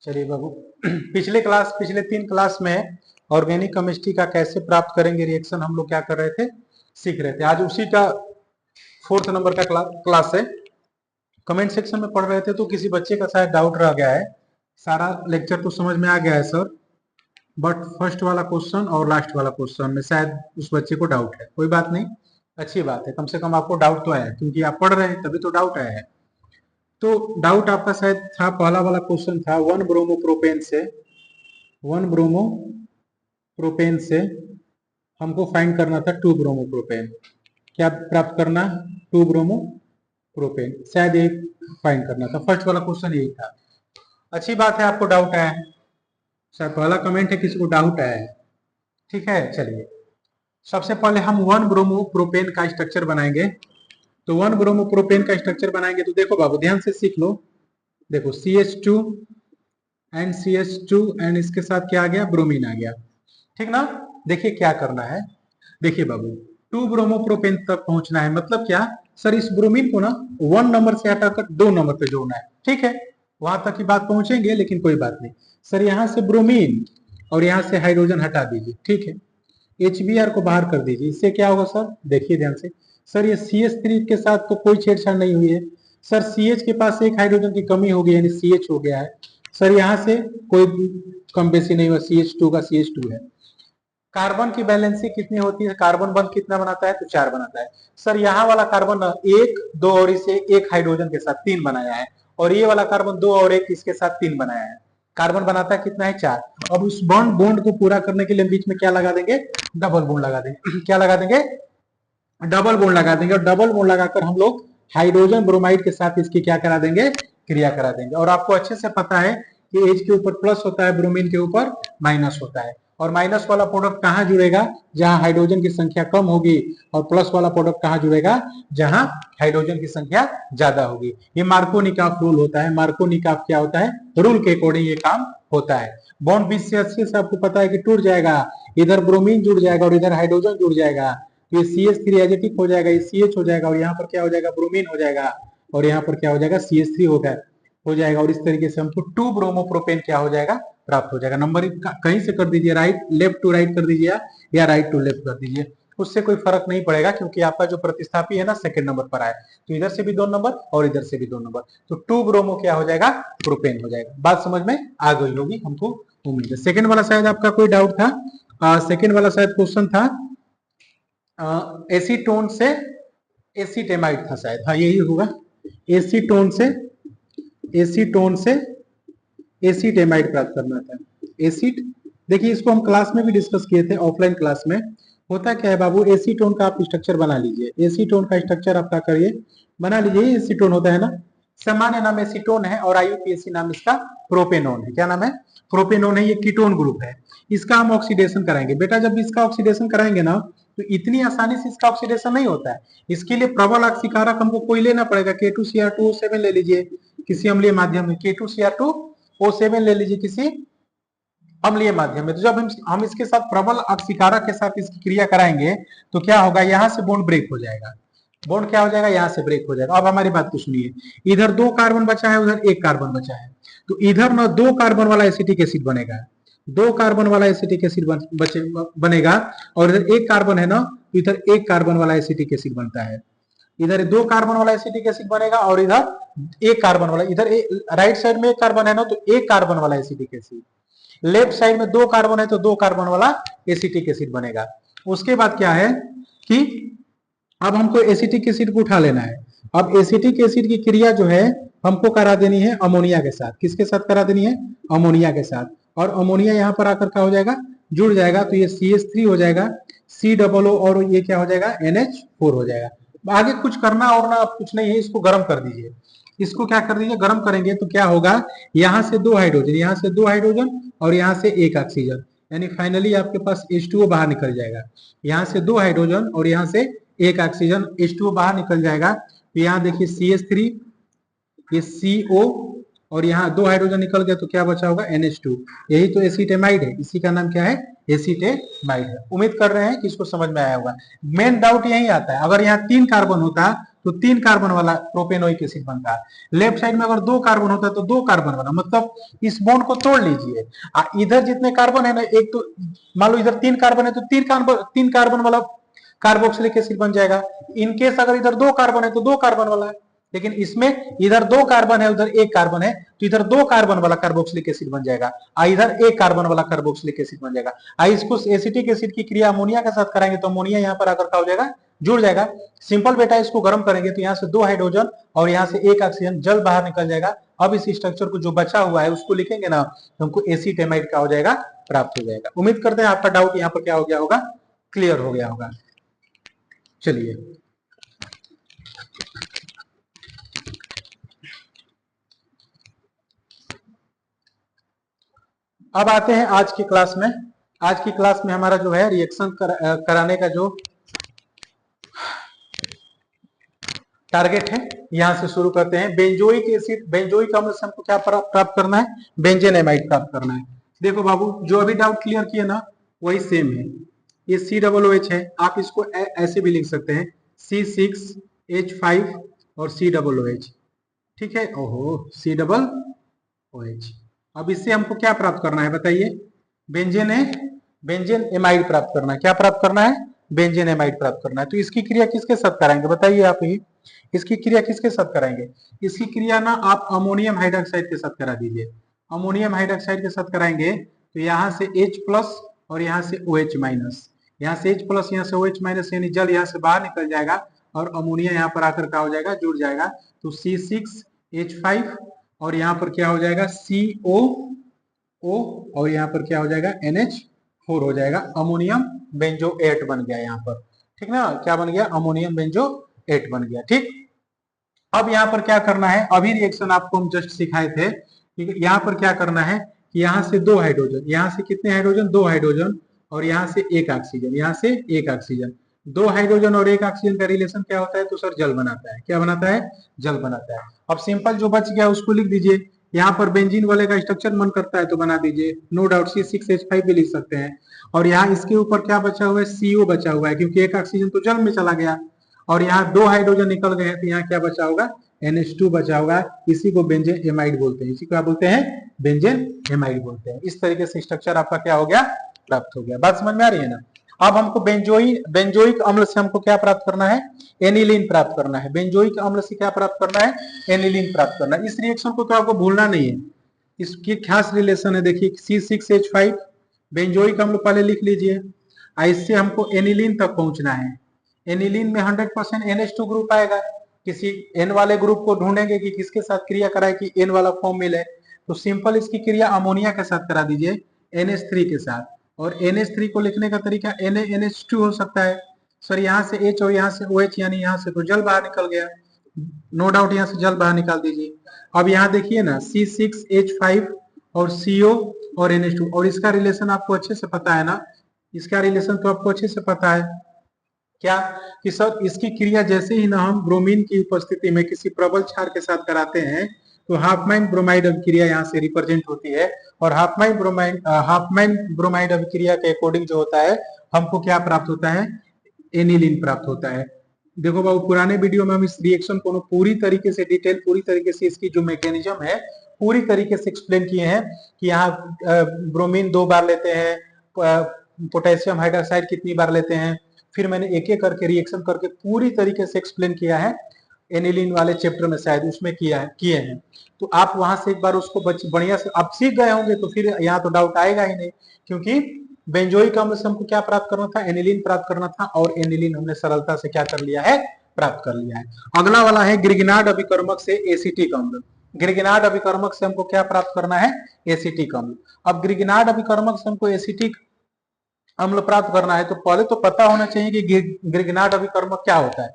चलिए बाबू, पिछले 3 क्लास में ऑर्गेनिक केमिस्ट्री का कैसे प्राप्त करेंगे रिएक्शन हम लोग क्या कर रहे थे, सीख रहे थे। आज उसी का 4th नंबर का क्लास है। कमेंट सेक्शन में पढ़ रहे थे तो किसी बच्चे का शायद डाउट रह गया है। सारा लेक्चर तो समझ में आ गया है सर, बट फर्स्ट वाला क्वेश्चन और लास्ट वाला क्वेश्चन में शायद उस बच्चे को डाउट है। कोई बात नहीं, अच्छी बात है, कम से कम आपको डाउट तो आया है, क्योंकि आप पढ़ रहे हैं तभी तो डाउट आया है। तो डाउट आपका शायद था, पहला वाला क्वेश्चन था 1 ब्रोमोप्रोपेन से हमको फाइंड करना था 2 ब्रोमोप्रोपेन। क्या प्राप्त करना? 2 ब्रोमोप्रोपेन, शायद ये फाइंड करना था। फर्स्ट वाला क्वेश्चन यही था। अच्छी बात है, आपको डाउट आया है, शायद पहला कमेंट है किसी को डाउट आया है। ठीक है, चलिए सबसे पहले हम 1 ब्रोमोप्रोपेन का स्ट्रक्चर बनाएंगे। तो 1 ब्रोमोप्रोपेन का स्ट्रक्चर बनाएंगे तो देखो बाबू, ध्यान से सीख लो। देखो CH2 एंड CH2 एंड इसके साथ क्या आ गया? ब्रोमीन आ गया, ठीक ना। देखिए क्या करना है, देखिए बाबू 2 ब्रोमोप्रोपेन तक पहुंचना है। मतलब क्या सर, इस ब्रोमीन को ना 1 नंबर से हटाकर 2 नंबर पे जोड़ना है। ठीक है, वहां तक की बात पहुंचेंगे, लेकिन कोई बात नहीं। सर यहाँ से ब्रोमीन और यहाँ से हाइड्रोजन हटा दीजिए, ठीक है। HBr को बाहर कर दीजिए, इससे क्या होगा सर? देखिए ध्यान से। सर ये CH3 के साथ तो कोई छेड़छाड़ नहीं हुई है। सर CH के पास एक हाइड्रोजन की कमी हो गई, यानी CH हो गया है। सर यहाँ से कोई कम बेसी नहीं हुआ, CH2 का CH2 है। कार्बन की बैलेंसी कितनी होती है? कार्बन बंद कितना बनाता है? तो 4 बनाता है। सर यहाँ वाला कार्बन 1, 2 और इसे एक हाइड्रोजन के साथ 3 बनाया है, और ये वाला कार्बन 2 और 1 इसके साथ 3 बनाया है। कार्बन बनाता है कितना है? 4। अब उस बॉन्ड को पूरा करने के लिए बीच में क्या लगा देंगे? डबल बॉन्ड लगा देंगे। क्या लगा देंगे? डबल बॉन्ड लगा देंगे। और डबल बॉन्ड लगाकर हम लोग हाइड्रोजन ब्रोमाइड के साथ इसकी क्या करा देंगे? क्रिया करा देंगे। और आपको अच्छे से पता है कि H के ऊपर प्लस होता है, ब्रोमीन के ऊपर माइनस होता है। और माइनस वाला प्रोडक्ट कहाँ जुड़ेगा? जहां हाइड्रोजन की संख्या कम होगी। और प्लस वाला प्रोडक्ट कहाँ जुड़ेगा? जहां हाइड्रोजन की संख्या ज्यादा होगी। ये मार्कोनिकॉफ रूल होता है। मार्कोनिकॉफ क्या होता है? रूल के अकॉर्डिंग ये काम होता है। बॉन्ड बीच से अच्छे से आपको पता है कि टूट जाएगा, इधर ब्रोमीन जुड़ जाएगा और इधर हाइड्रोजन जुड़ जाएगा। ये CH3 एजेटिक हो जाएगा, ये CH हो जाएगा, और यहाँ पर क्या हो जाएगा? ब्रोमीन हो जाएगा, और यहाँ पर क्या हो जाएगा? CH3 हो जाएगा। और इस तरीके से हमको 2 ब्रोमोप्रोपेन क्या हो जाएगा? प्राप्त हो जाएगा। नंबर कहीं से कर दीजिए, राइट लेफ्ट टू राइट कर दीजिए या राइट टू लेफ्ट कर दीजिए, उससे कोई फर्क नहीं पड़ेगा, क्योंकि आपका जो प्रतिस्थापी है ना 2nd नंबर पर आए, तो इधर से भी 2 नंबर और इधर से भी 2 नंबर, तो 2 ब्रोमो क्या हो जाएगा? प्रोपेन हो जाएगा। बात समझ में आ गई होगी, हमको उम्मीद है। सेकंड वाला शायद आपका कोई डाउट था। सेकंड वाला शायद क्वेश्चन था एसीटोन से एसीटेमाइड था शायद, हाँ यही होगा। एसीटोन से एसीटेमाइड प्राप्त करना था। एसिड, देखिए इसको हम क्लास में भी डिस्कस किए थे, ऑफलाइन क्लास में। होता क्या है बाबू, एसीटोन का आप स्ट्रक्चर बना लीजिए। एसीटोन का स्ट्रक्चर आप क्या करिए? बना लीजिए। एसीटोन होता है ना, सामान्य नाम एसीटोन है और IUPAC नाम इसका प्रोपेनोन है। क्या नाम है? प्रोपेनोन है। ये कीटोन ग्रुप है, इसका हम ऑक्सीडेशन कराएंगे। बेटा जब इसका ऑक्सीडेशन कराएंगे ना, तो इतनी आसानी से इसका ऑक्सीडेशन नहीं होता है। इसके लिए प्रबल ऑक्सीकारक हमको कोई लेना पड़ेगा। K2Cr2O7 ले लीजिए किसी अम्लीय माध्यम में, K2Cr2O7 ले लीजिए किसी अम्लीय माध्यम में। तो जब हम इसके साथ प्रबल ऑक्सीकारक के साथ इसकी क्रिया कराएंगे तो क्या होगा? यहाँ से बॉन्ड ब्रेक हो जाएगा। बॉन्ड क्या हो जाएगा? यहाँ से ब्रेक हो जाएगा। अब हमारी बात को सुनिए, इधर 2 कार्बन बचा है, उधर 1 कार्बन बचा है, तो इधर ना 2 कार्बन वाला एसिटिक एसिड बनेगा, 2 कार्बन वाला एसिटिक एसिड बनेगा, और इधर 1 कार्बन है ना, तो इधर 1 कार्बन वाला एसिटिक एसिड बनता है। इधर 2 कार्बन वाला एसिटिक एसिड बनेगा और इधर 1 कार्बन वाला, इधर राइट साइड में 1 कार्बन है ना, तो 1 कार्बन वाला एसिटिक एसिड। लेफ्ट साइड में 2 कार्बन है तो 2 कार्बन वाला एसिटिक एसिड बनेगा। उसके बाद क्या है कि अब हमको एसिटिक एसिड को उठा लेना है। अब एसिटिक एसिड की क्रिया जो है हमको करा देनी है अमोनिया के साथ। किसके साथ करा देनी है? अमोनिया के साथ। और अमोनिया यहाँ पर आकर क्या हो जाएगा? जुड़ जाएगा, तो ये CH3 हो जाएगा, COO, और ये क्या हो जाएगा? NH4 हो जाएगा। आगे कुछ करना और ना कुछ नहीं है, इसको गर्म कर दीजिए। इसको क्या कर दीजिए? गर्म करेंगे तो क्या होगा? यहाँ से 2 हाइड्रोजन, यहाँ से 2 हाइड्रोजन और यहाँ से 1 ऑक्सीजन, यानी फाइनली आपके पास H2O बाहर निकल जाएगा। यहाँ से 2 हाइड्रोजन और यहाँ से 1 ऑक्सीजन, H2O बाहर निकल जाएगा। तो यहाँ देखिए CH3, ये CO, और यहाँ 2 हाइड्रोजन निकल गया तो क्या बचा होगा? NH2। यही तो एसीटेमाइड है, इसी का नाम क्या है? एसीटेमाइड है। उम्मीद कर रहे हैं कि इसको समझ में आया होगा। मेन डाउट यही आता है, अगर यहाँ 3 कार्बन होता तो 3 कार्बन वाला प्रोपेनोइक एसिड बनता है। लेफ्ट साइड में अगर 2 कार्बन होता है तो 2 कार्बन वाला, मतलब इस बॉन्ड को तोड़ लीजिए। इधर जितने कार्बन है ना, एक तो मान लो इधर 3 कार्बन है तो 3 कार्बन वाला कार्बोक्सिलिक एसिड बन जाएगा। इनकेस अगर इधर 2 कार्बन है तो 2 कार्बन वाला है, लेकिन इसमें इधर 2 कार्बन है उधर 1 कार्बन है, तो इधर 2 कार्बन वाला कार्बोक्सिलिक एसिड बन जाएगा, इधर 1 कार्बन वाला कार्बोक्सिलिक एसिड बन जाएगा। इसको एसिटिक एसिड की क्रिया अमोनिया के साथ कराएंगे तो अमोनिया यहाँ पर आकर क्या हो जाएगा, जुड़ जाएगा। सिंपल बेटा, इसको गर्म करेंगे तो यहाँ से 2 हाइड्रोजन और यहाँ से 1 ऑक्सीजन जल बाहर निकल जाएगा। अब इस स्ट्रक्चर को जो बचा हुआ है उसको लिखेंगे ना, तो हमको एसीटेमाइड क्या हो जाएगा, प्राप्त हो जाएगा। उम्मीद करते हैं आपका डाउट यहाँ पर क्या हो गया होगा, क्लियर हो गया होगा। चलिए अब आते हैं आज की क्लास में। आज की क्लास में हमारा जो है रिएक्शन कराने का जो टारगेट है, यहां से शुरू करते हैं। बेंजोइक एसिड, बेंजोइक अम्ल से हमको क्या प्राप्त करना है, बेंजेन एमाइड प्राप्त करना है। देखो बाबू, जो अभी डाउट क्लियर किया ना वही सेम है। ये COOH है, आप इसको ऐसे भी लिख सकते हैं C6H5 और COOH, ठीक है। ओहो, COOH। अब इससे हमको क्या प्राप्त करना है बताइए, बेंजेन एमाइड प्राप्त करना है। क्या प्राप्त करना है, बेंजेन एमाइड प्राप्त करना है। तो इसकी क्रिया किसके साथ कराएंगे बताइए आप ही, इसकी क्रिया किसके साथ कराएंगे? इसकी क्रिया ना आप अमोनियम हाइड्रोक्साइड के साथ करा दीजिए। अमोनियम हाइड्रोक्साइड के साथ कराएंगे तो यहाँ से H+ और यहाँ से OH-, यहाँ से H+, यहाँ से OH-, यानी जल यहाँ से बाहर निकल जाएगा और अमोनिया यहाँ पर आकर क्या हो जाएगा, जुड़ जाएगा। तो C6H5 और यहाँ पर क्या हो जाएगा, COO और यहाँ पर क्या हो जाएगा, NH4 हो जाएगा। अमोनियम बेंजोएट बन गया यहाँ पर, ठीक ना। क्या बन गया, अमोनियम बेंजोएट बन गया, ठीक। अब यहाँ पर क्या करना है, अभी रिएक्शन आपको हम जस्ट सिखाए थे, ठीक है। यहाँ पर क्या करना है कि यहाँ से 2 हाइड्रोजन, यहाँ से कितने हाइड्रोजन, 2 हाइड्रोजन और यहाँ से 1 ऑक्सीजन, यहाँ से 1 ऑक्सीजन। 2 हाइड्रोजन और 1 ऑक्सीजन का रिलेशन क्या होता है, तो सर जल बनाता है। क्या बनाता है, जल बनाता है। अब सिंपल जो बच गया उसको लिख दीजिए। यहाँ पर बेंजीन वाले का स्ट्रक्चर मन करता है तो बना दीजिए, नो डाउट C6H5 भी लिख सकते हैं। और यहाँ इसके ऊपर क्या बचा हुआ है, CO बचा हुआ है, क्योंकि 1 ऑक्सीजन तो जल में चला गया और यहाँ 2 हाइड्रोजन निकल गए हैं, तो यहाँ क्या बचा होगा, NH2 बचा होगा। इसी को बेंजेन एमाइड बोलते हैं, इसी को क्या बोलते हैं, बेंजेन एमाइड बोलते हैं। इस तरीके से स्ट्रक्चर आपका क्या हो गया, प्राप्त हो गया। बात समझ में आ रही है ना। अब हमको बेंजोइक अम्ल से हमको क्या प्राप्त करना है, एनिलीन प्राप्त करना है। बेंजोइक अम्ल से क्या प्राप्त करना है, एनिलीन प्राप्त करना है। इस रिएक्शन को क्या आपको भूलना नहीं है, इसकी खास रिलेशन है। देखिए C6H5 बेंजोइक अम्ल पहले लिख लीजिए, इससे हमको एनिलीन तक पहुंचना है। एनिलीन में 100% NH2 ग्रुप आएगा। किसी N वाले ग्रुप को ढूंढेंगे कि किसके साथ क्रिया कराए कि N वाला फॉर्म मिले, तो सिंपल इसकी क्रिया अमोनिया के साथ करा दीजिए, NH3 के साथ। और NH3 को लिखने का तरीका NaNH2 हो सकता है। सर यहाँ से H और यहाँ से OH, यानी यहाँ से तो जल बाहर निकल गया, नो डाउट यहाँ से जल बाहर निकाल दीजिए। अब यहाँ देखिए ना C6H5 और CO और NH2, और इसका रिलेशन आपको अच्छे से पता है ना, इसका रिलेशन तो आपको अच्छे से पता है क्या, कि सर इसकी क्रिया जैसे ही ना हम ब्रोमीन की उपस्थिति में किसी प्रबल क्षार के साथ कराते हैं तो हाफमाइन ब्रोमाइड अभिक्रिया यहाँ से रिप्रेजेंट होती है। और हाफमाइन ब्रोमाइड अभिक्रिया के अकॉर्डिंग जो होता है हमको क्या प्राप्त होता है, एनिलीन प्राप्त होता है। देखो बाबू, पुराने वीडियो में हम इस रिएक्शन को पूरी तरीके से डिटेल, पूरी तरीके से इसकी जो मैकेनिज्म है पूरी तरीके से एक्सप्लेन किए हैं कि यहाँ ब्रोमीन 2 बार लेते हैं, पोटेशियम हाइड्रोक्साइड कितनी बार लेते हैं, फिर मैंने एक एक करके रिएक्शन करके पूरी तरीके से एक्सप्लेन किया है एनिलीन वाले चैप्टर में, शायद उसमें किए हैं। तो आप वहां से एक बार उसको बढ़िया से आप सीख गए होंगे, तो फिर यहाँ तो डाउट आएगा ही नहीं, क्योंकि बेंजोइक अम्ल से हमको क्या प्राप्त करना था, एनिलीन प्राप्त करना था, और एनिलीन हमने सरलता से क्या कर लिया है, प्राप्त कर लिया है। अगला वाला है ग्रिगनार्ड अभिकर्मक से एसिटिक अम्ल। ग्रिगनार्ड अभिकर्मक से हमको क्या प्राप्त करना है, एसिटिक अम्ल। अब ग्रिगनार्ड अभिकर्मक से हमको एसिटिक अम्ल प्राप्त करना है तो पहले तो पता होना चाहिए कि ग्रिगनार्ड अभिकर्मक क्या होता है।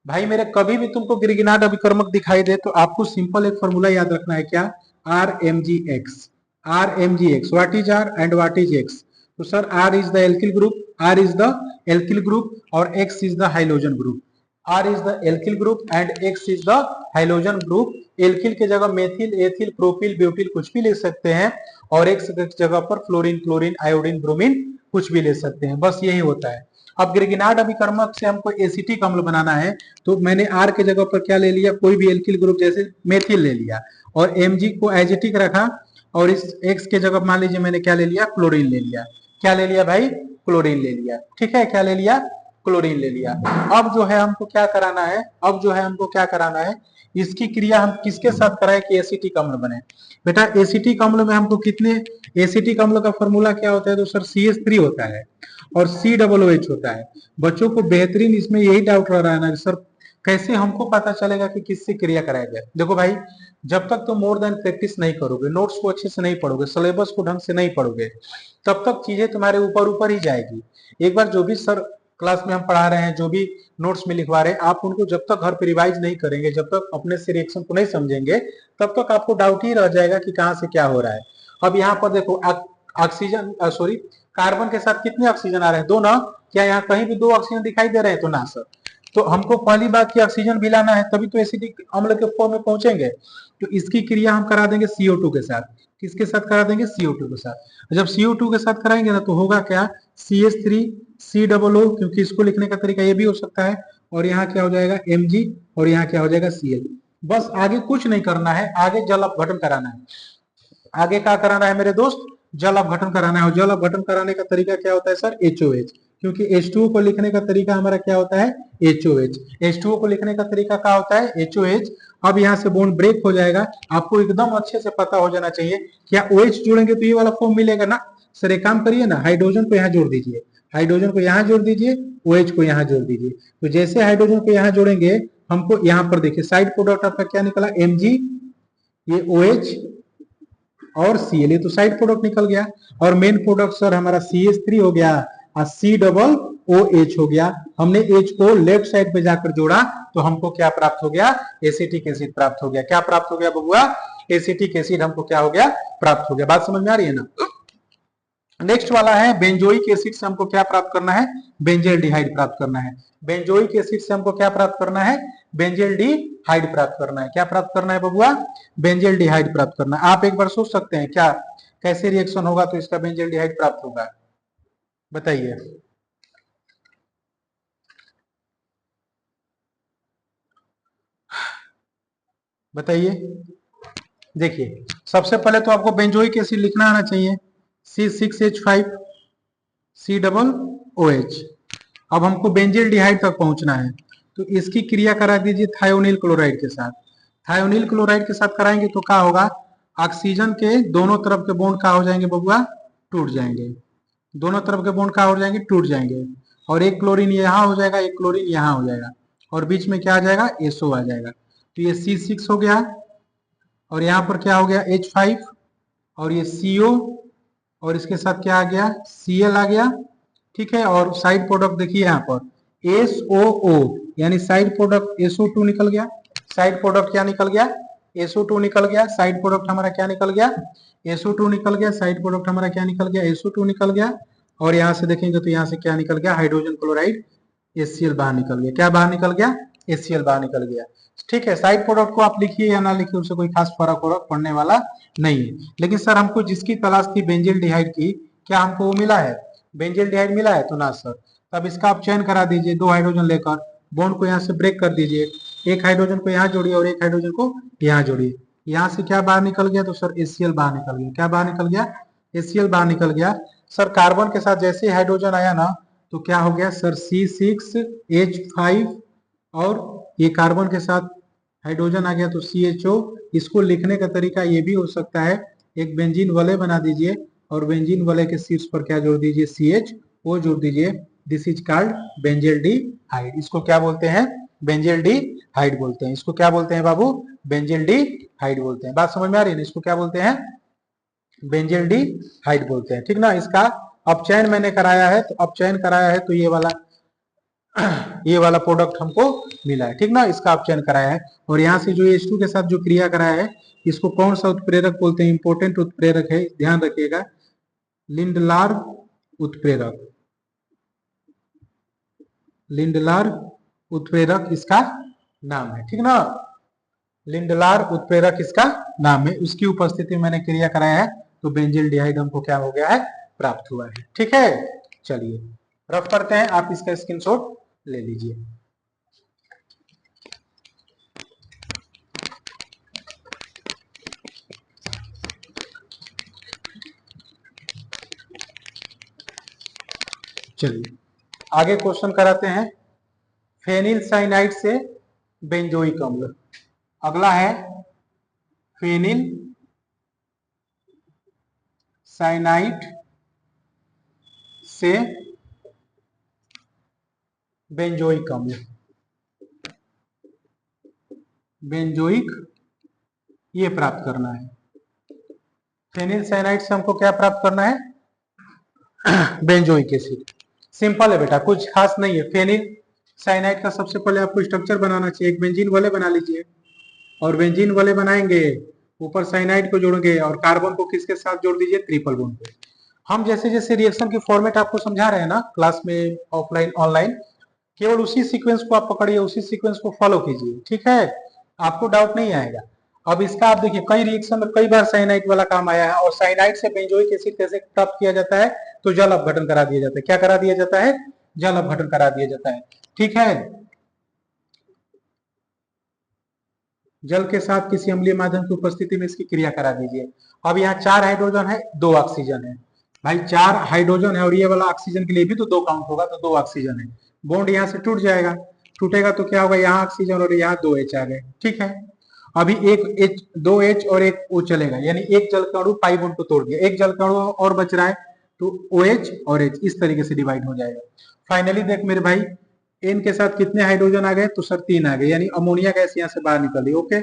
भाई मेरे, कभी भी तुमको ग्रिगनार्ड अभिकर्मक दिखाई दे तो आपको सिंपल एक फॉर्मूला याद रखना है, क्या, RMgX। RMgX, what is R and what is X? तो sir R is the alkyl group, R is the alkyl group और X is the halogen group. R is the alkyl group and X is the halogen group. Alkyl के जगह methyl, ethyl, propyl, butyl कुछ भी ले सकते हैं, और X की जगह पर फ्लोरीन, क्लोरीन, आयोडीन, ब्रोमीन कुछ भी ले सकते हैं, बस यही होता है। अब ग्रिगिनार्ड अभिकर्मक से हमको एसिटिक अम्ल बनाना है, तो मैंने आर के जगह पर क्या ले लिया, कोई भी एल्किल ग्रुप जैसे मेथिल ले लिया और एमजी को एजेटिक रखा, और इस एक्स के जगह मान लीजिए मैंने क्या ले लिया, क्लोरीन ले लिया। क्या ले लिया भाई, क्लोरीन ले लिया। ठीक है, क्या ले लिया, क्लोरीन ले लिया। अब जो है हमको क्या कराना है, अब जो है हमको क्या कराना है, इसकी क्रिया हम किसके साथ कराए कि एसिटिक अम्ल बने। बेटा एसिटिक अम्ल में हमको कितने, एसिटिक अम्ल का फॉर्मूला क्या होता है, तो सर CH3 होता है और COOH होता है। बच्चों को बेहतरीन इसमें यही डाउट रह रहा है ना सर कैसे हमको पता चलेगा कि किससे क्रिया कराया जाए। देखो भाई, जब तक तो मोर देन प्रैक्टिस नहीं करोगे, नोट्स को अच्छे से नहीं पढ़ोगे, सिलेबस को ढंग से नहीं पढ़ोगे, तब तक चीजें तुम्हारे ऊपर ऊपर ही जाएगी। एक बार जो भी सर क्लास में हम पढ़ा रहे हैं, जो भी नोट्स में लिखवा रहे हैं, आप उनको जब तक घर पे रिवाइज नहीं करेंगे, जब तक अपने से रिएक्शन को नहीं समझेंगे, तब तक आपको डाउट ही रह जाएगा कि कहाँ से क्या हो रहा है। अब यहाँ पर देखो ऑक्सीजन सॉरी कार्बन के साथ कितने ऑक्सीजन आ रहे हैं, 2 ना। क्या यहाँ कहीं भी 2 ऑक्सीजन दिखाई दे रहे हैं, तो ना सर। तो हमको पहली बात की ऑक्सीजन भी लाना है, तभी तो एसिडिक अम्ल के फॉर्म में पहुंचेंगे। तो इसकी क्रिया हम करा देंगे CO2 के साथ। किसके साथ करा देंगे, CO2 के साथ। जब CO2 के साथ कराएंगे ना, तो होगा क्या, CH3 COO, क्योंकि इसको लिखने का तरीका ये भी हो सकता है, और यहाँ क्या हो जाएगा Mg, और यहाँ क्या हो जाएगा Cl। बस आगे कुछ नहीं करना है, आगे जल अपघटन कराना है। आगे क्या कराना है मेरे दोस्त, जल अपघटन कराना है। और जल अपघटन कराने का तरीका क्या होता है सर, HOH, क्योंकि H2O को लिखने का तरीका हमारा क्या होता है, HOH। H2O को लिखने का तरीका क्या होता है, HOH। अब यहाँ से बॉन्ड ब्रेक हो जाएगा, आपको एकदम अच्छे से पता हो जाना चाहिए। क्या OH जोड़ेंगे तो ये वाला फॉर्म मिलेगा ना सर। एक काम करिए ना, हाइड्रोजन को यहाँ जोड़ दीजिए, हाइड्रोजन को यहाँ जोड़ दीजिए, OH को यहाँ जोड़ दीजिए। तो जैसे हाइड्रोजन को यहाँ जोड़ेंगे, हमको यहाँ पर देखिए साइड प्रोडक्ट आपका क्या निकला, Mg, ये OH और Cl, ये तो साइड प्रोडक्ट निकल गया। और मेन प्रोडक्ट सर हमारा CH3 हो गया और COOH हो गया। हमने H को लेफ्ट साइड पे जाकर जोड़ा, तो हमको क्या प्राप्त हो गया, एसिटिक एसिड प्राप्त हो गया। क्या प्राप्त हो गया बबुआ, एसिटिक एसिड हमको क्या हो गया, प्राप्त हो गया। बात समझ में आ रही है ना। नेक्स्ट वाला है बेंजोइक एसिड से हमको क्या प्राप्त करना है, बेंजेल्डिहाइड प्राप्त करना है। बेंजोइक एसिड से हमको क्या प्राप्त करना है, बेंजेल्डिहाइड प्राप्त करना है। क्या प्राप्त करना है बबुआ, बेंजेल्डिहाइड प्राप्त करना है। आप एक बार सोच सकते हैं क्या कैसे रिएक्शन होगा तो इसका बेंजेल्डिहाइड प्राप्त होगा, बताइए। बताइए, देखिए सबसे पहले तो आपको बेंजोइक एसिड लिखना आना चाहिए, C6H5 COOH। अब हमको बेंजील्डिहाइड तक पहुंचना है, तो इसकी क्रिया करा दीजिए थायोनिल क्लोराइड के साथ। थायोनिल क्लोराइड के साथ कराएंगे तो क्या होगा, ऑक्सीजन के दोनों तरफ के बॉन्ड क्या हो जाएंगे बबुआ, टूट जाएंगे। दोनों तरफ के बॉन्ड क्या हो जाएंगे, टूट जाएंगे। और एक क्लोरीन यहाँ हो जाएगा, एक क्लोरीन यहाँ हो जाएगा, और बीच में क्या आ जाएगा, SO आ जाएगा। तो ये C6 हो गया, और यहाँ पर क्या हो गया H5, और ये CO, और इसके साथ क्या आ गया, Cl आ गया। ठीक है, और साइड प्रोडक्ट देखिए यहाँ पर SOO, यानी साइड प्रोडक्ट SO2 निकल गया। साइड प्रोडक्ट क्या निकल गया, SO2 निकल गया। साइड प्रोडक्ट हमारा क्या निकल गया, SO2 निकल गया। साइड प्रोडक्ट हमारा क्या निकल गया, SO2 निकल गया। और यहाँ से देखेंगे तो यहाँ से क्या निकल गया, हाइड्रोजन क्लोराइड HCl बाहर निकल गया। क्या बाहर निकल गया, HCl बाहर निकल गया। ठीक है, साइड प्रोडक्ट को आप लिखिए या ना लिखिए, उससे कोई खास फर्क पड़ने वाला नहीं है। लेकिन सर हमको जिसकी तलाश थी बेंजील्डिहाइड की, क्या हमको वो मिला है, बेंजील्डिहाइड मिला है, तो ना सर। तब इसका आप चयन करा दीजिए, 2 हाइड्रोजन लेकर बॉन्ड को यहाँ से ब्रेक कर दीजिए। एक हाइड्रोजन को यहाँ जोड़िए और एक हाइड्रोजन को यहाँ जोड़िए। यहाँ से क्या बाहर निकल गया, तो सर HCl बाहर निकल गया। क्या बाहर निकल गया, HCl बाहर निकल गया। सर कार्बन के साथ जैसे ही हाइड्रोजन आया ना, तो क्या हो गया सर C6H5, और ये कार्बन के साथ हाइड्रोजन आ गया तो CHO। इसको लिखने का तरीका ये भी हो सकता है, एक बेंजीन वलय बना दीजिए और बेंजीन वलय के शीर्ष पर क्या जोड़ दीजिए, CHO जोड़ दीजिए। This is called benzaldehyde. इसको क्या बोलते हैं, बेंजील्डिहाइड बोलते हैं। इसको क्या बोलते हैं बाबू, बेंजील्डिहाइड बोलते हैं। बात समझ में आ रही है, इसको क्या बोलते हैं, बेंजील्डिहाइड बोलते हैं। ठीक ना। इसका अपचयन मैंने कराया है, तो अपचयन कराया है तो ये वाला प्रोडक्ट हमको मिला है। ठीक ना, इसका अपचयन कराया है। और यहाँ से जो H2 के साथ जो क्रिया कराया है, इसको कौन सा उत्प्रेरक बोलते हैं, इंपोर्टेंट उत्प्रेरक है, ध्यान रखिएगा, लिंडलार उत्प्रेरक। लिंडलार उत्प्रेरक इसका नाम है। ठीक ना, लिंडलार उत्प्रेरक इसका नाम है। उसकी उपस्थिति में मैंने क्रिया कराया है, तो बेंजील्डिहाइड हमको क्या हो गया है, प्राप्त हुआ है। ठीक है, चलिए रफ करते हैं, आप इसका स्क्रीनशॉट ले लीजिए। चलिए आगे क्वेश्चन कराते हैं। फेनिल साइनाइड से बेंजोइक अम्ल। अगला है फेनिल साइनाइड से बेंजोइक अम्ल। बेंजोइक ये प्राप्त करना है। फेनिल साइनाइड से हमको क्या प्राप्त करना है? Benzoic acid. सिंपल है बेटा, कुछ खास नहीं है। फेनिल साइनाइड का सबसे पहले आपको स्ट्रक्चर बनाना चाहिए। एक बेंजीन वाले बना लीजिए, और बेंजीन वाले बनाएंगे, ऊपर साइनाइड को जोड़ेंगे और कार्बन को किसके साथ जोड़ दीजिए? ट्रिपल बॉन्ड पे। हम जैसे जैसे रिएक्शन की फॉर्मेट आपको समझा रहे हैं ना क्लास में, ऑफलाइन ऑनलाइन, केवल उसी सीक्वेंस को आप पकड़िए, उसी सीक्वेंस को फॉलो कीजिए, ठीक है? आपको डाउट नहीं आएगा। अब इसका आप देखिए, कई रिएक्शन में कई बार साइनाइड वाला काम आया है। और साइनाइड से बेंजोइक एसिड कैसे प्राप्त किया जाता है? तो जल अपघटन करा दिया जाता है। क्या करा दिया जाता है? जल अपघटन करा दिया जाता है, ठीक है? जल के साथ किसी अम्लीय माध्यम की उपस्थिति में इसकी क्रिया करा दीजिए। अब यहाँ 4 हाइड्रोजन है, 2 ऑक्सीजन है। भाई 4 हाइड्रोजन है और ये वाला ऑक्सीजन के लिए भी तो 2 काउंट होगा, तो 2 ऑक्सीजन है। बॉन्ड यहाँ से टूट जाएगा, टूटेगा तो क्या होगा? यहाँ ऑक्सीजन और यहाँ 2 H आ गए, ठीक है? अभी एक H, 2 H और एक O चलेगा, यानी एक जल का अणु पाई बॉन्ड को तोड़ दिया, एक जल का अणु और बच रहा है, तो OH और H इस तरीके से डिवाइड हो जाएगा। फाइनली देख मेरे भाई, एन के साथ कितने हाइड्रोजन आ गए? तो सर 3 आ गए, यानी अमोनिया गैस यहाँ से बाहर निकल रही, ओके?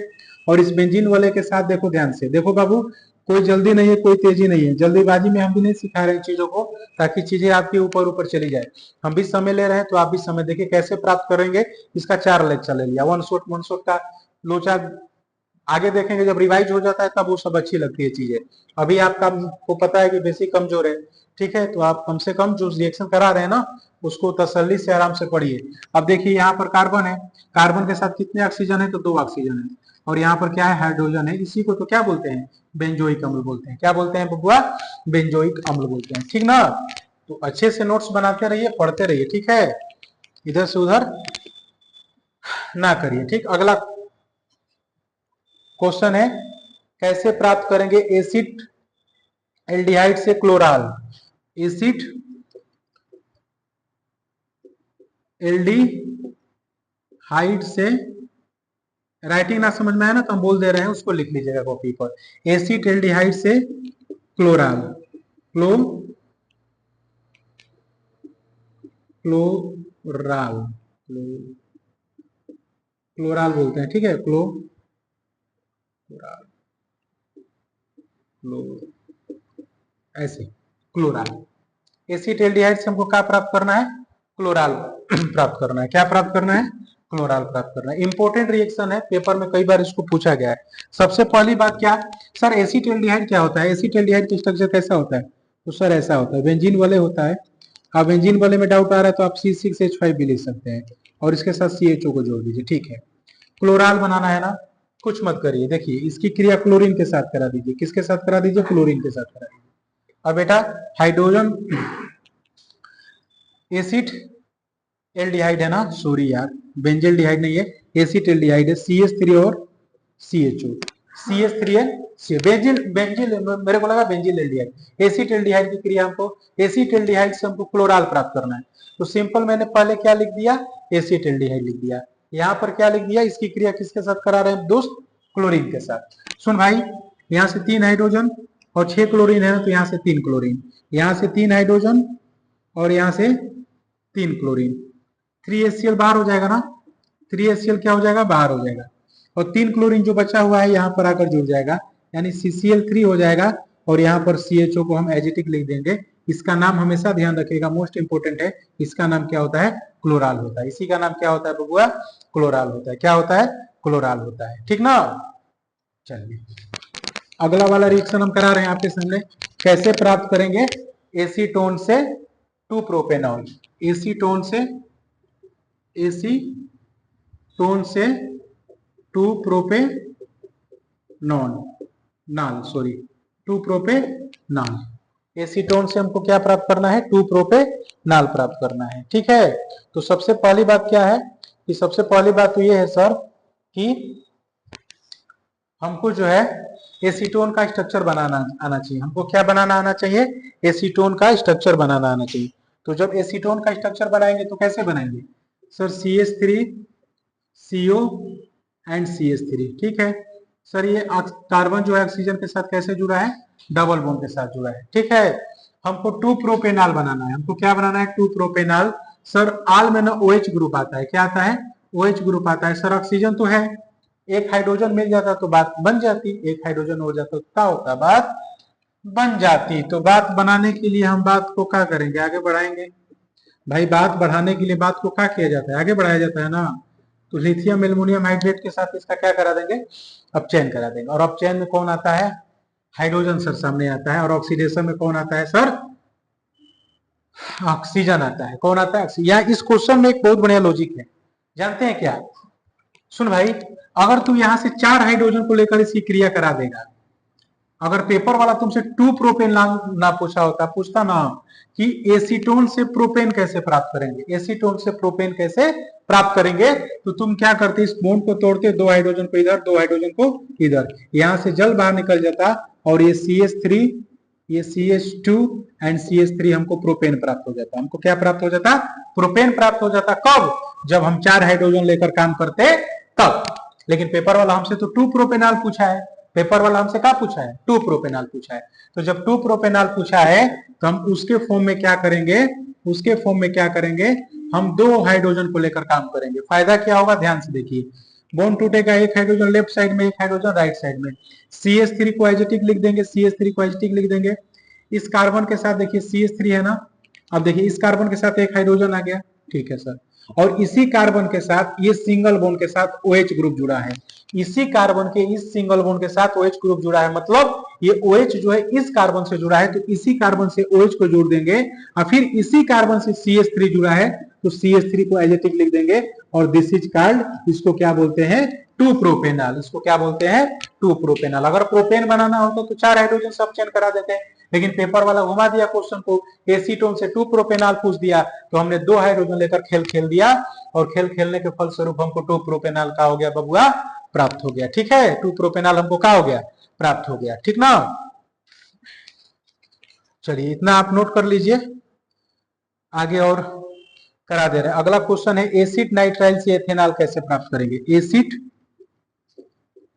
और इस बेंजीन वाले के साथ देखो ध्यान से, देखो बाबू, कोई जल्दी नहीं है, कोई तेजी नहीं है। जल्दीबाजी में हम भी नहीं सिखा रहे हैं चीजों को, ताकि चीजें आपके ऊपर ऊपर चली जाए। हम भी समय ले रहे हैं, तो आप भी समय देखिए कैसे प्राप्त करेंगे। इसका 4 लेक्चर ले लिया, वन शॉट का लोचा आगे देखेंगे। जब रिवाइज हो जाता है तब वो सब अच्छी लगती है चीजें। अभी आपको पता है कि बेसिक कमजोर है, ठीक है? तो आप कम से कम जो रिएक्शन करा रहे हैं ना, उसको तसल्ली से आराम से पढ़िए। अब देखिए यहाँ पर कार्बन है, कार्बन के साथ कितने ऑक्सीजन है? तो 2 ऑक्सीजन है। और यहाँ पर क्या है? हाइड्रोजन है। इसी को तो क्या बोलते हैं? बेंजोइक अम्ल बोलते हैं। क्या बोलते हैं बबुआ? बेंजोइक अम्ल बोलते हैं, ठीक ना? तो अच्छे से नोट्स बनाते रहिए, पढ़ते रहिए, ठीक है? इधर से उधर ना करिए, ठीक? अगला क्वेश्चन है, कैसे प्राप्त करेंगे एसिड एल्डिहाइड से क्लोराल? एसिड एल्डिहाइड से, राइटिंग ना समझ में आया ना तो हम बोल दे रहे हैं, उसको लिख लीजिएगा कॉपी पर। एसिड एल्डिहाइड से क्लोराल, क्लोराल क्लोराल बोलते हैं, ठीक है? क्लोराल, ऐसे क्लोराल। एसिड एल्डिहाइड से हमको क्या प्राप्त करना है? क्लोराल प्राप्त करना है। क्या प्राप्त करना है? क्लोराल प्राप्त करना है। इंपॉर्टेंट रिएक्शन है, पेपर में कई बार इसको पूछा गया है। सबसे पहली बात क्या, सर एसिड एल्डिहाइड क्या होता है? एसिड एल्डिहाइड की स्ट्रक्चर कैसा होता है? तो सर ऐसा होता है, बेंजीन वाले होता है। अब बेंजीन वाले में डाउट आ रहा है तो आप C6H5 भी लिख सकते हैं, और इसके साथ CHO को जोड़ दीजिए, ठीक है? क्लोराल बनाना है ना, कुछ मत करिए। देखिए इसकी क्रिया क्लोरीन के साथ करा दीजिए। किसके साथ करा दीजिए? क्लोरीन के साथ करा दीजिए। अब बेटा हाइड्रोजन एसिड एल्डिहाइड है ना, सॉरी यार, बेंजिल्डिहाइड नहीं है, एसिड एल्डिहाइड है। CH3 और CHO, CH3 है, बेंजिल बेंजिल मेरे को लगा बेंजिल एल्डिहाइड। एसिड एल्डिहाइड की क्रिया हमको, एसिड एल्डिहाइड से हमको क्लोराल प्राप्त करना है। तो सिंपल मैंने पहले क्या लिख दिया? एसिड एल्डिहाइड लिख दिया। यहाँ पर क्या लिख दिया? इसकी क्रिया किसके साथ करा रहे हैं दोस्त? क्लोरीन के साथ। सुन भाई, यहाँ से 3 हाइड्रोजन और 6 क्लोरीन है ना, तो यहाँ से 3 क्लोरीन, यहाँ से 3 हाइड्रोजन और यहाँ से 3 क्लोरीन, 3HCl बाहर हो जाएगा ना, 3HCl क्या हो जाएगा? बाहर हो जाएगा। और 3 क्लोरीन जो बचा हुआ है यहाँ पर आकर जुड़ जाएगा, यानी CCl3 हो जाएगा। और यहाँ पर CHO को हम एजिटिक लिख देंगे। इसका नाम हमेशा ध्यान रखिएगा, मोस्ट इंपोर्टेंट है। इसका नाम क्या होता है? क्लोराल होता है। इसी का नाम क्या होता है बबुआ? क्लोराल होता है। क्या होता है? क्लोराल होता है, ठीक ना? चलिए अगला वाला रिएक्शन हम करा रहे हैं आपके सामने। कैसे प्राप्त करेंगे एसीटोन से 2 प्रोपेनॉल? एसीटोन से, एसीटोन से 2 प्रोपेनॉल, नाल, सॉरी 2 प्रोपेनॉल। एसीटोन से हमको क्या प्राप्त करना है, 2 प्रोपेनाल प्राप्त करना है। ठीक है, तो सबसे पहली बात क्या है कि सबसे पहली बात तो ये है सर कि हमको जो है एसीटोन का स्ट्रक्चर बनाना आना चाहिए। हमको क्या बनाना आना चाहिए, एसीटोन का स्ट्रक्चर बनाना आना चाहिए। तो जब एसीटोन का स्ट्रक्चर बनाएंगे तो कैसे बनाएंगे sir, CH3 CO and CH3। ठीक है सर, ये कार्बन जो है ऑक्सीजन के साथ कैसे जुड़ा है, डबल बॉन्ड के साथ जुड़ा है। ठीक है, हमको 2 प्रोपेनाल बनाना है। हमको क्या बनाना है, 2 प्रोपेनाल। सर आल में ना OH ग्रुप आता है, क्या आता है, OH ग्रुप आता है। सर ऑक्सीजन तो है, एक हाइड्रोजन मिल जाता तो बात बन जाती, एक हाइड्रोजन हो जाता तो क्या होता, बात बन जाती। तो बात बनाने के लिए हम बात को क्या करेंगे, आगे बढ़ाएंगे। भाई बात बढ़ाने के लिए बात को क्या किया जाता है, आगे बढ़ाया जाता है ना। तो लिथियम एल्युमिनियम हाइड्रेट के साथ इसका क्या करा देंगे, अपचयन करा देंगे। और अपचयन में कौन आता है, हाइड्रोजन सर सामने आता है। और ऑक्सीडेशन में कौन आता है सर, ऑक्सीजन आता है। कौन आता है, ऑक्सीजन। इस क्वेश्चन में एक बहुत बढ़िया लॉजिक है, जानते हैं क्या, सुन भाई, अगर तू यहां से 4 हाइड्रोजन को लेकर इसकी क्रिया करा देगा, अगर पेपर वाला तुमसे 2 प्रोपेन ना पूछा होता, पूछता ना कि एसीटोन से प्रोपेन कैसे प्राप्त करेंगे, एसीटोन से प्रोपेन कैसे प्राप्त करेंगे, तो तुम क्या करते, इस बॉन्ड को तोड़ते, 2 हाइड्रोजन को इधर, 2 हाइड्रोजन को इधर, यहां से जल बाहर निकल जाता और ये CH3, ये CH2 एंड CH3 हमको प्रोपेन प्राप्त हो जाता। हमको क्या प्राप्त हो जाता, प्रोपेन प्राप्त हो जाता। कब, जब हम 4 हाइड्रोजन लेकर काम करते तब। लेकिन पेपर वाला हमसे तो 2 प्रोपेनाल पूछा है, पेपर वाला हमसे क्या पूछा है, 2 प्रोपेनाल पूछा है। तो जब 2 प्रोपेनाल पूछा है तो हम उसके फॉर्म में क्या करेंगे, उसके फॉर्म में क्या करेंगे, हम 2 हाइड्रोजन को लेकर काम करेंगे। फायदा क्या होगा, ध्यान से देखिए, बॉन्ड टूटेगा, एक हाइड्रोजन लेफ्ट साइड में, एक हाइड्रोजन राइट साइड में। CH3 को एजेटिक लिख देंगे, CH3 को एजेटिक लिख देंगे। इस कार्बन के साथ देखिए CH3 है ना, अब देखिए इस कार्बन के साथ एक हाइड्रोजन आ गया, ठीक है सर। और इसी कार्बन के साथ ये सिंगल बॉन्ड के साथ OH ग्रुप जुड़ा है, इसी कार्बन के इस सिंगल बॉन्ड के साथ OH ग्रुप जुड़ा है, मतलब ये OH जो है इस कार्बन से जुड़ा है, तो इसी कार्बन से OH को जोड़ देंगे। और फिर इसी कार्बन से CH3 जुड़ा है, तो CH3 को एजेटिक लिख देंगे। और दिस इज कॉल्ड, इसको क्या बोलते हैं, 2 प्रोपेनाल। इसको क्या बोलते हैं, 2 प्रोपेनाल। अगर प्रोपेन बनाना होता तो 4 हाइड्रोजन सब चेंज करा देते हैं, लेकिन पेपर वाला घुमा दिया क्वेश्चन को, एसीटोन से 2 प्रोपेनाल पूछ दिया, तो हमने 2 हाइड्रोजन लेकर खेल खेल दिया, और खेल खेलने के फलस्वरूप हमको 2 प्रोपेनाल का हो गया बबुआ, प्राप्त हो गया। ठीक है, 2 प्रोपेनाल हमको क्या हो गया, प्राप्त हो गया। ठीक ना, चलिए इतना आप नोट कर लीजिए, आगे और करा दे रहे हैं। अगला क्वेश्चन है, एसिड नाइट्राइल से एथेनॉल कैसे प्राप्त करेंगे। एसिड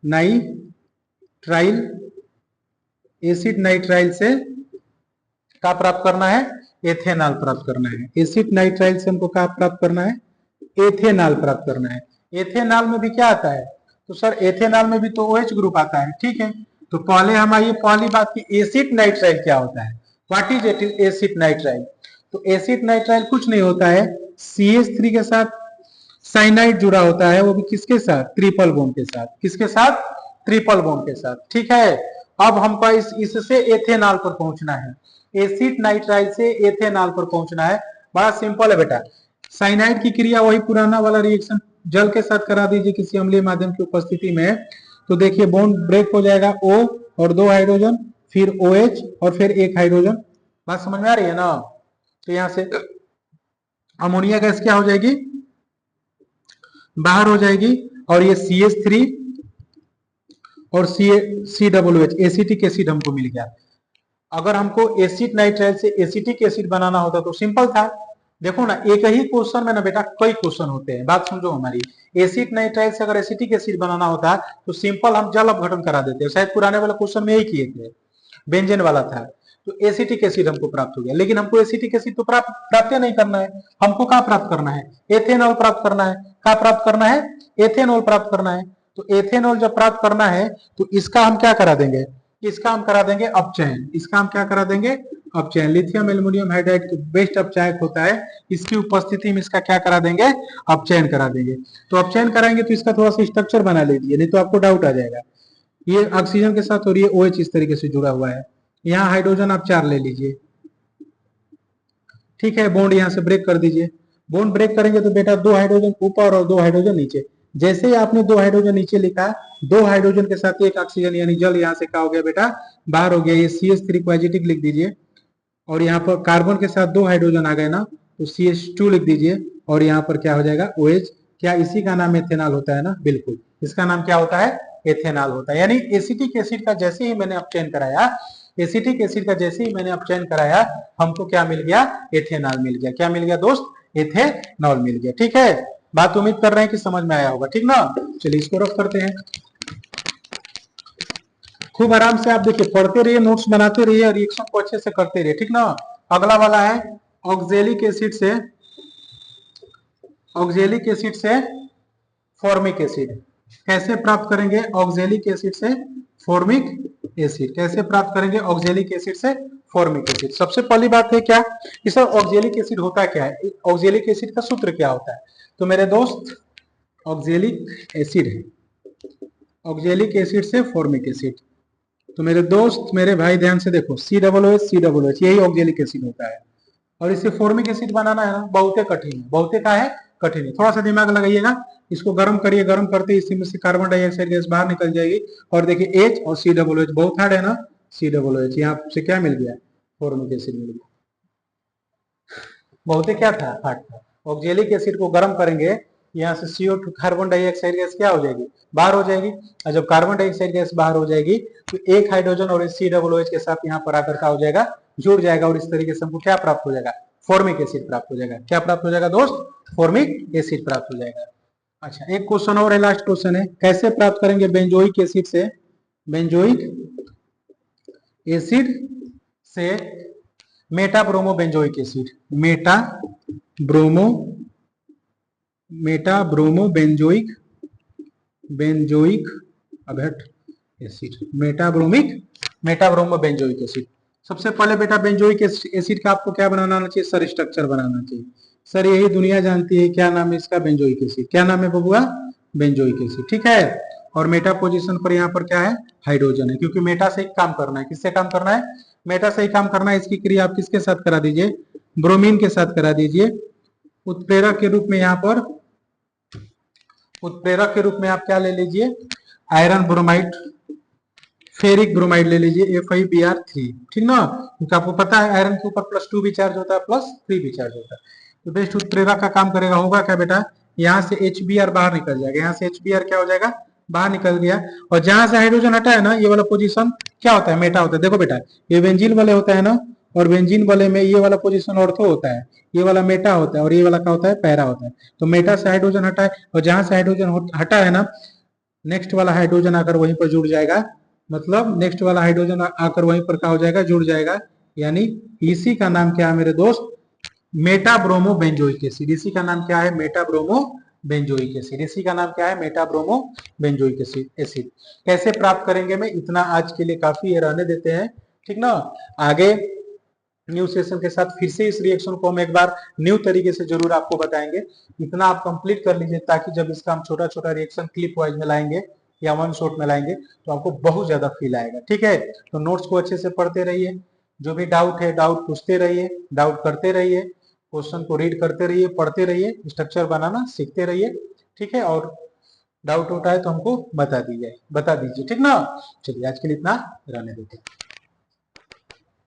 नाइट्राइल, एसिड नाइट्राइल से क्या प्राप्त करना है, एथेनॉल प्राप्त करना है। एसिड नाइट्राइल से हमको क्या प्राप्त करना है, एथेनॉल प्राप्त करना है। एथेनॉल में भी क्या आता है, तो सर एथेनॉल में भी तो OH ग्रुप आता है। ठीक है, तो पहले हम आइए पहली बात की एसिड नाइट्राइल क्या होता है, व्हाट इज एसिड नाइट्राइल। तो एसिड नाइट्राइल कुछ नहीं होता है, CH3 के साथ साइनाइड जुड़ा होता है, वो भी किसके साथ, ट्रिपल बॉन्ड के साथ। किसके साथ, ट्रिपल बॉन्ड के साथ। ठीक है, अब हमको इससे एथेनॉल पर पहुंचना है, एसिड नाइट्राइल से एथेनॉल पर पहुंचना है। बड़ा सिंपल है बेटा, साइनाइड की क्रिया वही पुराना वाला रिएक्शन जल के साथ करा दीजिए किसी अम्लीय माध्यम की उपस्थिति में, तो देखिए बॉन्ड ब्रेक हो जाएगा, O और 2 हाइड्रोजन, फिर OH और फिर 1 हाइड्रोजन। बात समझ में आ रही है ना। तो यहां से अमोनिया गैस क्या हो जाएगी, बाहर हो जाएगी, और ये CH3 और COOH एसिटिक एसिड हमको मिल गया। अगर हमको एसिड नाइट्राइल से एसिटिक एसिड बनाना होता तो सिंपल था। देखो ना, एक ही क्वेश्चन में ना बेटा कई क्वेश्चन होते हैं, बात समझो हमारी। एसिड नाइट्राइल से अगर एसिटिक एसिड बनाना होता तो सिंपल हम जल अपघटन करा देते, शायद पुराने वाला क्वेश्चन में यही किए थे, बेंजेन वाला था। तो एसिटिक एसिड हमको प्राप्त हो गया, लेकिन हमको एसिटिक एसिड तो प्राप्त नहीं करना है, हमको क्या प्राप्त करना है, एथेनॉल प्राप्त करना है। क्या प्राप्त करना है, एथेनॉल प्राप्त करना है। तो एथेनॉल जब प्राप्त करना है तो इसका हम क्या करा देंगे, इसका हम करा देंगे अपचयन। इसका हम क्या करा देंगे, अपचयन। लिथियम एल्युमिनियम हाइड्राइड बेस्ट अपचायक होता है, इसकी उपस्थिति में इसका क्या करा देंगे, अपचयन करा देंगे। तो अपचयन कराएंगे तो इसका थोड़ा सा स्ट्रक्चर बना लीजिए, नहीं तो आपको डाउट आ जाएगा। ये ऑक्सीजन के साथ और ये OH इस तरीके से जुड़ा हुआ है, यहाँ हाइड्रोजन आप 4 ले लीजिए। ठीक है, बॉन्ड यहाँ से ब्रेक कर दीजिए। बॉन्ड ब्रेक करेंगे तो बेटा 2 हाइड्रोजन ऊपर और 2 हाइड्रोजन नीचे। जैसे ही आपने 2 हाइड्रोजन नीचे लिखा, 2 हाइड्रोजन के साथ 1 ऑक्सीजन यानी जल यहाँ से क्या हो गया बेटा, बाहर हो गया। ये CH3 को एजेटिक लिख दीजिए, और यहाँ पर कार्बन के साथ 2 हाइड्रोजन आ गए ना, तो CH2 लिख दीजिए, और यहाँ पर क्या हो जाएगा OH। क्या इसी का नाम एथेनॉल होता है ना? बिल्कुल, इसका नाम क्या होता है? एथेनॉल होता है। यानी एसिटिक एसिड का जैसे ही मैंने अपचयन कराया, एसिटिक एसिड का जैसे ही मैंने अपचयन कराया, हमको क्या मिल गया? एथेनॉल मिल गया। क्या मिल गया दोस्त? एथेनॉल मिल गया। ठीक है, बात उम्मीद कर रहे हैं कि समझ में आया होगा, ठीक ना? चलिए इसको रख करते हैं। खूब आराम से आप देखिए, पढ़ते रहिए, नोट्स बनाते रहिए और रिएक्शन को अच्छे से करते रहिए, ठीक ना? अगला वाला है ऑक्जेलिक एसिड से, ऑक्जेलिक एसिड से फॉर्मिक एसिड। कैसे प्राप्त करेंगे ऑक्जेलिक एसिड से फॉर्मिक एसिड? कैसे प्राप्त करेंगे ऑक्जेलिक एसिड से फॉर्मिक एसिड? सबसे पहली बात है क्या कि सर ऑक्जेलिक एसिड होता क्या है? ऑक्जेलिक एसिड का सूत्र क्या होता है? तो मेरे दोस्त ऑक्जेलिक एसिड है, ऑक्जेलिक एसिड से फॉर्मिक एसिड। तो मेरे दोस्त, मेरे भाई ध्यान से देखो, COOH यही ऑक्जेलिक एसिड होता है। और इसे फॉर्मिक एसिड बनाना है ना, बहुत कठिन है। बहुत का है कठिन है, थोड़ा सा दिमाग लगाइएगा। इसको गर्म करिए, गर्म करते इसमें से कार्बन डाइऑक्साइड गैस बाहर निकल जाएगी। और देखिए H और COOH बहुत हार्ड है ना, COOH यहाँ से क्या मिल गया? फॉर्मिक एसिड मिल गया। बहुत क्या था? हार्ड था। ऑक्जेलिक एसिड को गर्म करेंगे, यहाँ से CO2 कार्बन डाइऑक्साइड गैस क्या हो जाएगी? बाहर हो जाएगी। और जब कार्बन डाइऑक्साइड गैस बाहर हो जाएगी तो एक हाइड्रोजन और COOH के साथ यहाँ पर आकर क्या हो जाएगा? जुड़ जाएगा। और इस तरीके से हमको क्या प्राप्त हो जाएगा? फॉर्मिक एसिड प्राप्त हो जाएगा। क्या प्राप्त हो जाएगा दोस्त? फॉर्मिक एसिड प्राप्त हो जाएगा। अच्छा, एक क्वेश्चन और है, लास्ट क्वेश्चन है, कैसे प्राप्त करेंगे बेंजोइक एसिड से, बेंजोइक एसिड से meta bromo benzoic acid, meta bromo, meta bromo benzoic, benzoic अबेट acid, metabromic, metabromo benzoic acid. सबसे पहले बेटा बेंजोइक एसिड का आपको क्या बनाना चाहिए? सर स्ट्रक्चर बनाना चाहिए। सर यही दुनिया जानती है, क्या नाम है इसका? Benzoic acid. क्या नाम है बबुआ? बेंजोइक एसिड, ठीक है। और मेटा पोजीशन पर यहाँ पर क्या है? हाइड्रोजन है, क्योंकि मेटा से ही काम करना है। किससे काम करना है? मेटा से ही काम करना है। इसकी क्रिया आप किसके साथ करा दीजिए? ब्रोमीन के साथ करा दीजिए। उत्प्रेरक के रूप में यहाँ पर, उत्प्रेरक के रूप में आप क्या ले लीजिए? आयरन ब्रोमाइड, फेरिक ब्रोमाइड ले लीजिए, FeBr3, ठीक ना? क्योंकि आपको पता है आयरन के ऊपर +2 भी चार्ज होता है, +3 भी चार्ज होता है। तो बेस्ट उत्प्रेरक का काम करेगा। होगा क्या बेटा? यहाँ से HBr बाहर निकल जाएगा, यहाँ से HBr क्या हो जाएगा? बाहर निकल गया। और जहां से हाइड्रोजन हटा है ना, ये वाला पोजीशन क्या होता है? मेटा होता है। देखो बेटा, ये बेंजीन वाले होता है ना, और बेंजीन वाले में ये वाला पोजीशन ऑर्थो होता है, ये वाला मेटा होता है, और ये वाला क्या होता है? पैरा होता है। तो मेटा से हाइड्रोजन हटा है, और जहां से हाइड्रोजन हटा है ना, नेक्स्ट वाला हाइड्रोजन आकर वहीं पर जुड़ जाएगा। मतलब नेक्स्ट वाला हाइड्रोजन आकर वहीं पर क्या हो जाएगा? जुड़ जाएगा। यानी इसी का नाम क्या है मेरे दोस्त? मेटाब्रोमो बेंजोइक एसिड। इसी का नाम क्या है? मेटाब्रोमो बेंजोइक एसिड। इसी का नाम क्या है? मेटाब्रोमो बेंजोइक एसिड। कैसे प्राप्त करेंगे मैं इतना आज के लिए काफी है, रहने देते हैं, ठीक ना? आगे न्यू सेशन के साथ फिर से इस रिएक्शन को हम एक बार न्यू तरीके से जरूर आपको बताएंगे। इतना आप कंप्लीट कर लीजिए, ताकि जब इसका हम छोटा छोटा रिएक्शन क्लिप वाइज में लाएंगे या वन शॉट में लाएंगे तो आपको बहुत ज्यादा फील आएगा, ठीक है? तो नोट्स को अच्छे से पढ़ते रहिए, जो भी डाउट है डाउट पूछते रहिए, डाउट करते रहिए, क्वेश्चन को रीड करते रहिए, पढ़ते रहिए, स्ट्रक्चर बनाना सीखते रहिए, ठीक है? और डाउट उठा है तो हमको बता दीजिए, ठीक ना? चलिए आज के लिए इतना रहने देते हैं।